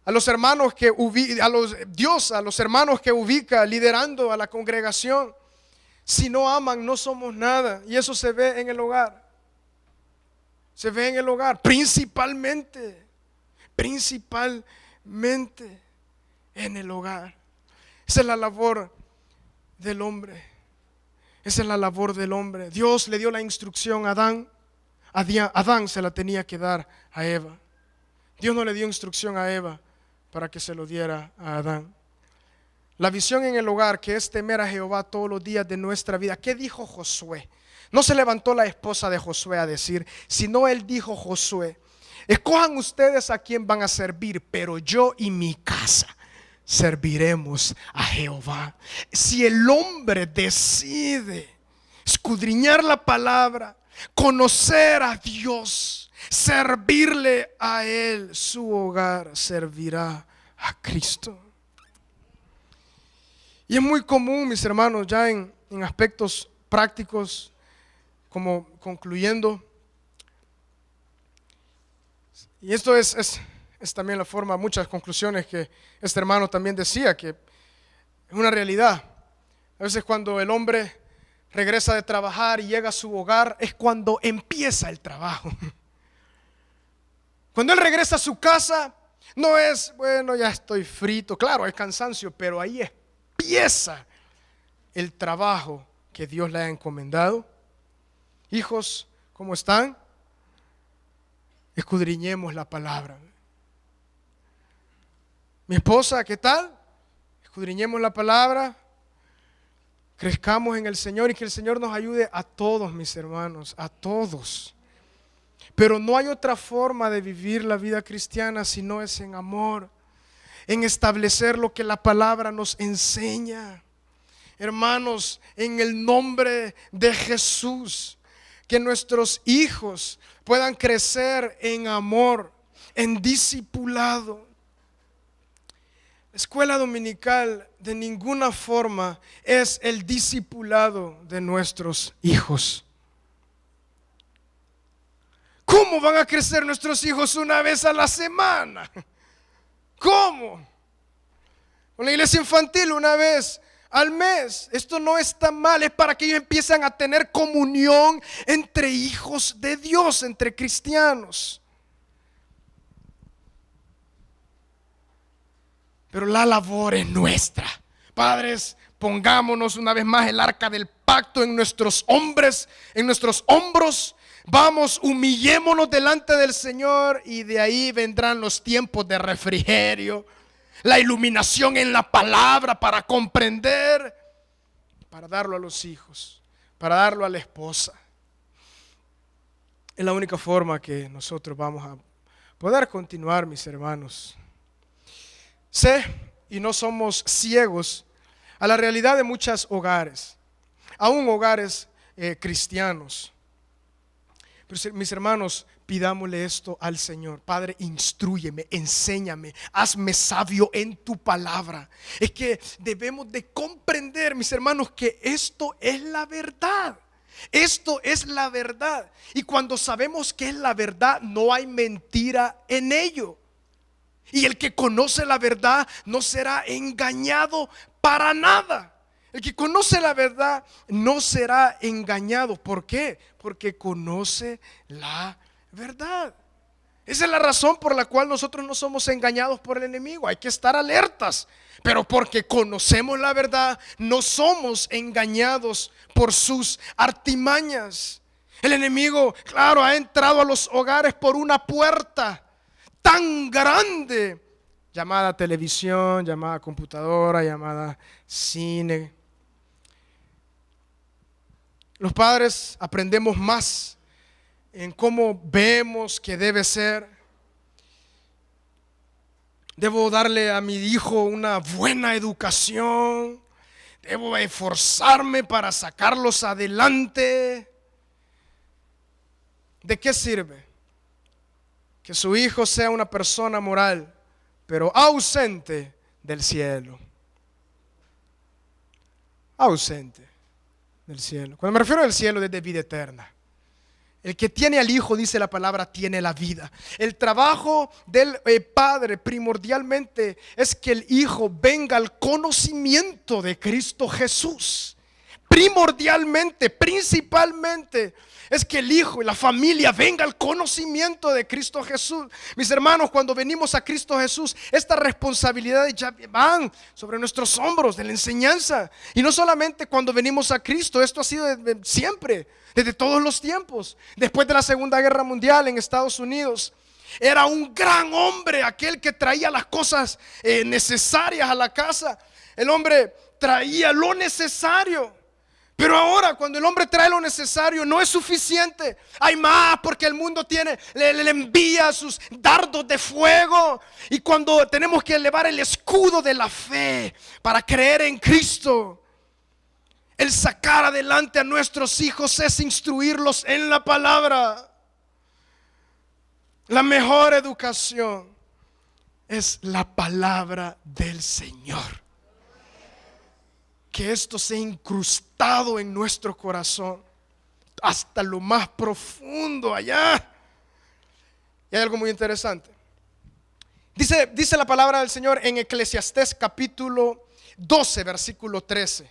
A los hermanos que a los hermanos que ubica liderando a la congregación, si no aman no somos nada, y eso se ve en el hogar. Se ve en el hogar, principalmente en el hogar. Esa es la labor del hombre. Esa es la labor del hombre. Dios le dio la instrucción a Adán. Adán se la tenía que dar a Eva. Dios no le dio instrucción a Eva para que se lo diera a Adán. La visión en el hogar, que es temer a Jehová todos los días de nuestra vida. ¿Qué dijo Josué? No se levantó la esposa de Josué a decir, sino él dijo: Josué, escojan ustedes a quién van a servir, pero yo y mi casa serviremos a Jehová. Si el hombre decide escudriñar la palabra, conocer a Dios, servirle a Él, su hogar servirá a Cristo. Y es muy común, mis hermanos, ya en aspectos prácticos, como concluyendo, y esto es también la forma, muchas conclusiones que este hermano también decía, que es una realidad. A veces cuando el hombre regresa de trabajar y llega a su hogar, es cuando empieza el trabajo. Cuando él regresa a su casa, no es, bueno, ya estoy frito. Claro, hay cansancio, pero ahí empieza el trabajo que Dios le ha encomendado. Hijos, ¿cómo están? Escudriñemos la palabra. Mi esposa, ¿qué tal? Escudriñemos la palabra. Crezcamos en el Señor y que el Señor nos ayude a todos, mis hermanos, a todos. Pero no hay otra forma de vivir la vida cristiana si no es en amor, en establecer lo que la palabra nos enseña. Hermanos, en el nombre de Jesús, que nuestros hijos puedan crecer en amor, en discipulado. La escuela dominical de ninguna forma es el discipulado de nuestros hijos. ¿Cómo van a crecer nuestros hijos una vez a la semana? ¿Cómo? Con la iglesia infantil una vez al mes. Esto no está mal, es para que ellos empiecen a tener comunión entre hijos de Dios, entre cristianos. Pero la labor es nuestra. Padres, pongámonos una vez más el arca del pacto en nuestros hombros. Vamos, humillémonos delante del Señor y de ahí vendrán los tiempos de refrigerio, la iluminación en la palabra para comprender, para darlo a los hijos, para darlo a la esposa. Es la única forma que nosotros vamos a poder continuar, mis hermanos. Sé, y no somos ciegos a la realidad de muchos hogares, aún hogares cristianos. Pero mis hermanos, pidámosle esto al Señor. Padre, instrúyeme, enséñame, hazme sabio en tu palabra. Es que debemos de comprender, mis hermanos, que esto es la verdad. Esto es la verdad. Y cuando sabemos que es la verdad, no hay mentira en ello. Y el que conoce la verdad no será engañado para nada. El que conoce la verdad no será engañado. ¿Por qué? Porque conoce la verdad. Esa es la razón por la cual nosotros no somos engañados por el enemigo. Hay que estar alertas. Pero porque conocemos la verdad, no somos engañados por sus artimañas. El enemigo, claro, ha entrado a los hogares por una puerta tan grande, llamada televisión, llamada computadora, llamada cine. Los padres aprendemos más en cómo vemos que debe ser. Debo darle a mi hijo una buena educación. Debo esforzarme para sacarlos adelante. ¿De qué sirve que su hijo sea una persona moral, pero ausente del cielo? Ausente del cielo. Cuando me refiero al cielo, es de vida eterna. El que tiene al Hijo, dice la palabra, tiene la vida. El trabajo del Padre primordialmente es que el Hijo venga al conocimiento de Cristo Jesús. Primordialmente, principalmente, es que el Hijo y la familia venga al conocimiento de Cristo Jesús. Mis hermanos, cuando venimos a Cristo Jesús, estas responsabilidades ya van sobre nuestros hombros de la enseñanza. Y no solamente cuando venimos a Cristo, esto ha sido desde siempre, desde todos los tiempos. Después de la Segunda Guerra Mundial en Estados Unidos, era un gran hombre aquel que traía las cosas necesarias a la casa. El hombre traía lo necesario. Pero ahora cuando el hombre trae lo necesario no es suficiente. Hay más porque el mundo le envía sus dardos de fuego. Y cuando tenemos que elevar el escudo de la fe para creer en Cristo, el sacar adelante a nuestros hijos es instruirlos en la palabra. La mejor educación es la palabra del Señor. Que esto sea incrustado en nuestro corazón hasta lo más profundo allá. Y hay algo muy interesante. Dice la palabra del Señor en Eclesiastés capítulo 12, versículo 13.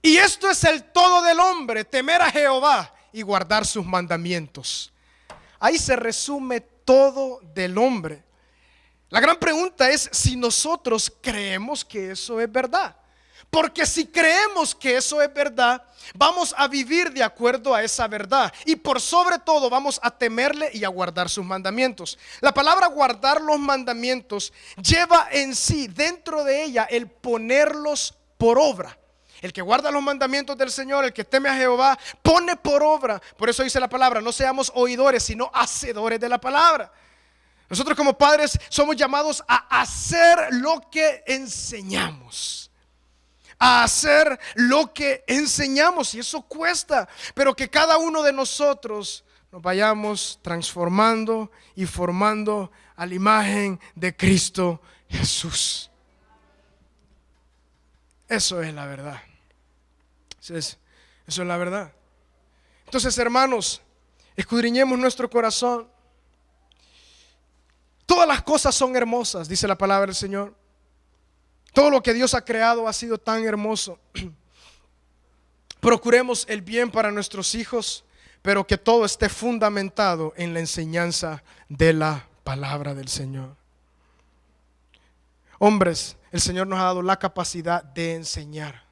Y esto es el todo del hombre, temer a Jehová y guardar sus mandamientos. Ahí se resume todo del hombre. La gran pregunta es si nosotros creemos que eso es verdad. Porque si creemos que eso es verdad, vamos a vivir de acuerdo a esa verdad. Y por sobre todo vamos a temerle y a guardar sus mandamientos. La palabra guardar los mandamientos lleva en sí, dentro de ella, el ponerlos por obra. El que guarda los mandamientos del Señor, el que teme a Jehová, pone por obra. Por eso dice la palabra, no seamos oidores, sino hacedores de la palabra. Nosotros como padres somos llamados a hacer lo que enseñamos. A hacer lo que enseñamos. Y eso cuesta. Pero que cada uno de nosotros nos vayamos transformando y formando a la imagen de Cristo Jesús. Eso es la verdad. Eso es la verdad. Entonces, hermanos, Escudriñemos nuestro corazón. Todas las cosas son hermosas, dice la palabra del Señor. Todo lo que Dios ha creado ha sido tan hermoso. Procuremos el bien para nuestros hijos, pero que todo esté fundamentado en la enseñanza de la palabra del Señor. Hombres, el Señor nos ha dado la capacidad de enseñar.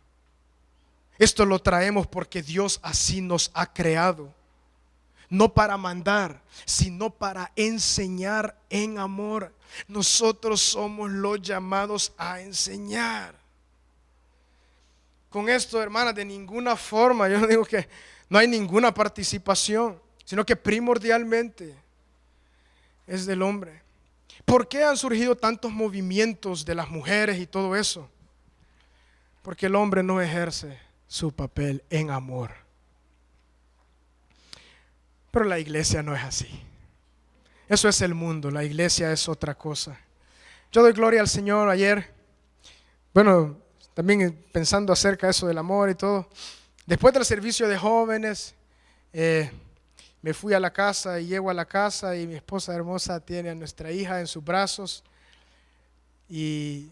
Esto lo traemos porque Dios así nos ha creado. No para mandar, sino para enseñar en amor. Nosotros somos los llamados a enseñar. Con esto, hermanas, de ninguna forma, yo no digo que no hay ninguna participación, sino que primordialmente es del hombre. ¿Por qué han surgido tantos movimientos de las mujeres y todo eso? Porque el hombre no ejerce su papel en amor. Pero la iglesia no es así. Eso es el mundo, la iglesia es otra cosa. Yo doy gloria al Señor ayer. Bueno, también pensando acerca de eso del amor y todo. Después del servicio de jóvenes, me fui a la casa y llego a la casa y mi esposa hermosa tiene a nuestra hija en sus brazos. Y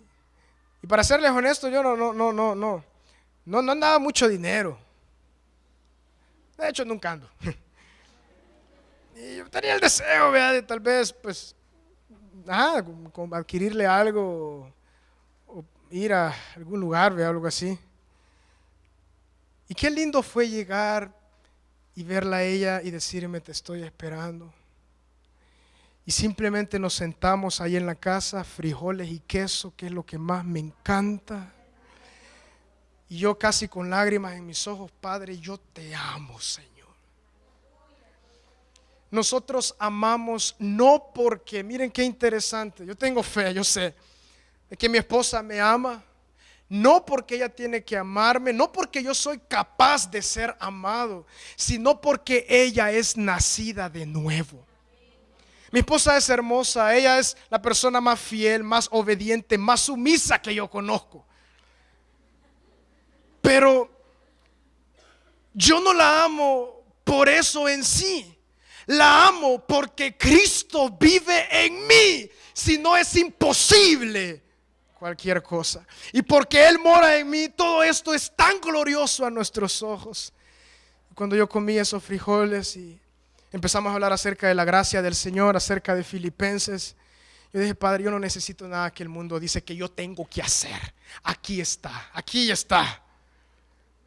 para serles honesto, yo no andaba mucho dinero. De hecho, nunca ando. Y yo tenía el deseo, ¿verdad?, de tal vez, pues, adquirirle algo o ir a algún lugar, ¿verdad?, algo así. Y qué lindo fue llegar y verla a ella y decirme: te estoy esperando. Y simplemente nos sentamos ahí en la casa, frijoles y queso, que es lo que más me encanta. Y yo casi con lágrimas en mis ojos: Padre, yo te amo, Señor. Nosotros amamos no porque, miren qué interesante, yo tengo fe, yo sé, de que mi esposa me ama, no porque ella tiene que amarme, no porque yo soy capaz de ser amado, sino porque ella es nacida de nuevo. Mi esposa es hermosa, ella es la persona más fiel, más obediente, más sumisa que yo conozco. Pero yo no la amo por eso en sí. La amo porque Cristo vive en mí. Si no, es imposible cualquier cosa. Y porque Él mora en mí, todo esto es tan glorioso a nuestros ojos. Cuando yo comí esos frijoles y empezamos a hablar acerca de la gracia del Señor, acerca de Filipenses, yo dije: Padre, yo no necesito nada que el mundo dice que yo tengo que hacer. Aquí está, aquí está.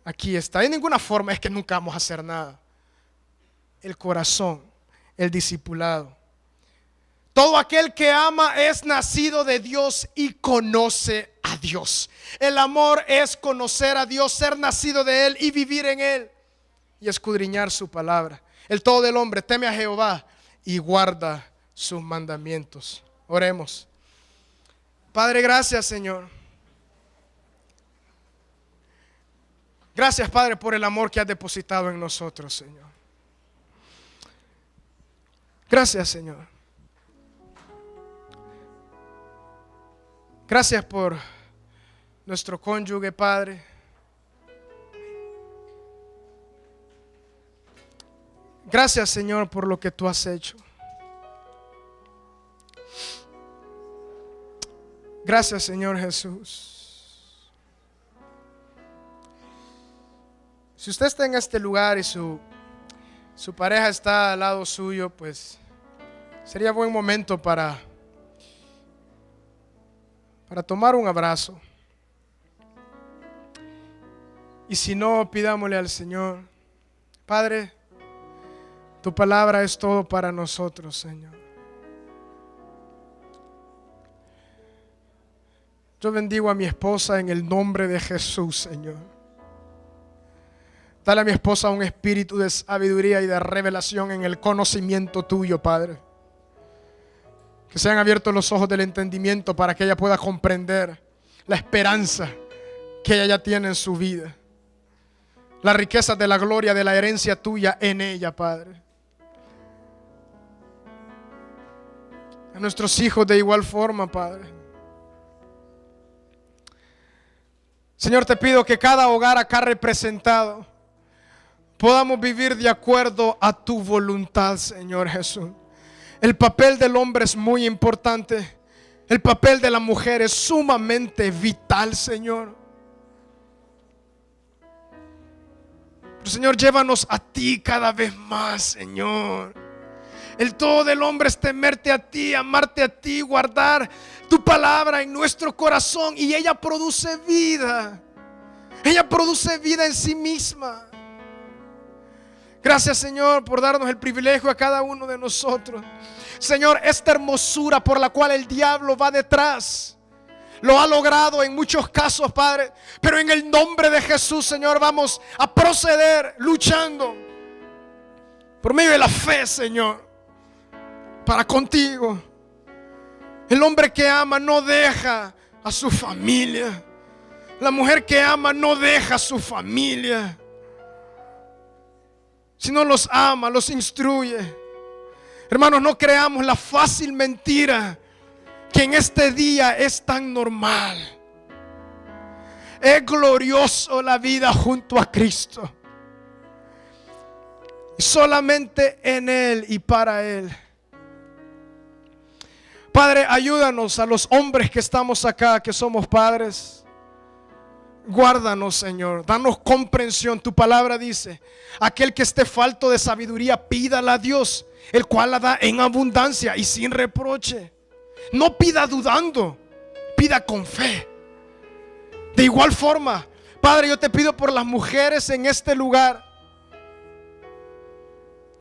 Aquí está. De ninguna forma es que nunca vamos a hacer nada. El corazón, el discipulado. Todo aquel que ama es nacido de Dios y conoce a Dios. El amor es conocer a Dios, ser nacido de Él y vivir en Él y escudriñar su palabra. El todo del hombre teme a Jehová y guarda sus mandamientos. Oremos. Padre, gracias, Señor. Gracias, Padre, por el amor que has depositado en nosotros, Señor. Gracias, Señor. Gracias por nuestro cónyuge, Padre. Gracias, Señor, por lo que tú has hecho. Gracias, Señor Jesús. Si usted está en este lugar y su pareja está al lado suyo, pues sería buen momento para tomar un abrazo. Y si no, pidámosle al Señor: Padre, tu palabra es todo para nosotros, Señor. Yo bendigo a mi esposa en el nombre de Jesús, Señor. Dale a mi esposa un espíritu de sabiduría y de revelación en el conocimiento tuyo, Padre. Que sean abiertos los ojos del entendimiento para que ella pueda comprender la esperanza que ella ya tiene en su vida. Las riquezas de la gloria, de la herencia tuya en ella, Padre. A nuestros hijos de igual forma, Padre. Señor, te pido que cada hogar acá representado podamos vivir de acuerdo a tu voluntad, Señor Jesús. El papel del hombre es muy importante. El papel de la mujer es sumamente vital, Señor. Pero, Señor, llévanos a ti cada vez más, Señor. El todo del hombre es temerte a ti, amarte a ti, guardar tu palabra en nuestro corazón. Y ella produce vida. Ella produce vida en sí misma. Gracias, Señor, por darnos el privilegio a cada uno de nosotros. Señor, esta hermosura por la cual el diablo va detrás, lo ha logrado en muchos casos, Padre. Pero en el nombre de Jesús, Señor, vamos a proceder luchando por medio de la fe, Señor, para contigo. El hombre que ama no deja a su familia. La mujer que ama no deja a su familia, sino los ama, los instruye. Hermanos, no creamos la fácil mentira que en este día es tan normal. Es glorioso la vida junto a Cristo. Solamente en Él y para Él. Padre, ayúdanos a los hombres que estamos acá, que somos padres. Guárdanos, Señor, danos comprensión. Tu palabra dice: aquel que esté falto de sabiduría, pídala a Dios, el cual la da en abundancia y sin reproche. No pida dudando, pida con fe. De igual forma, Padre, yo te pido por las mujeres en este lugar,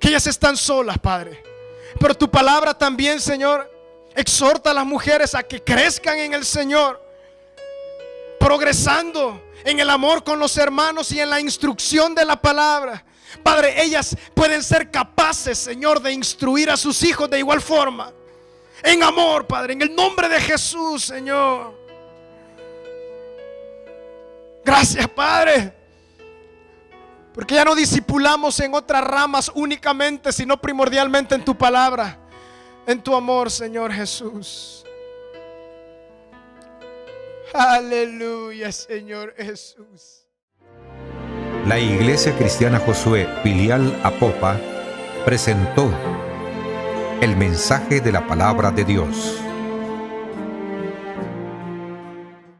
que ellas están solas, Padre. Pero tu palabra también, Señor, exhorta a las mujeres a que crezcan en el Señor, progresando en el amor con los hermanos y en la instrucción de la palabra. Padre, ellas pueden ser capaces, Señor, de instruir a sus hijos de igual forma, en amor, Padre, en el nombre de Jesús, Señor. Gracias, Padre, porque ya no discipulamos en otras ramas únicamente, sino primordialmente en tu palabra, en tu amor, Señor Jesús. Aleluya, Señor Jesús. La Iglesia Cristiana Josué, filial Apopa, presentó el mensaje de la palabra de Dios.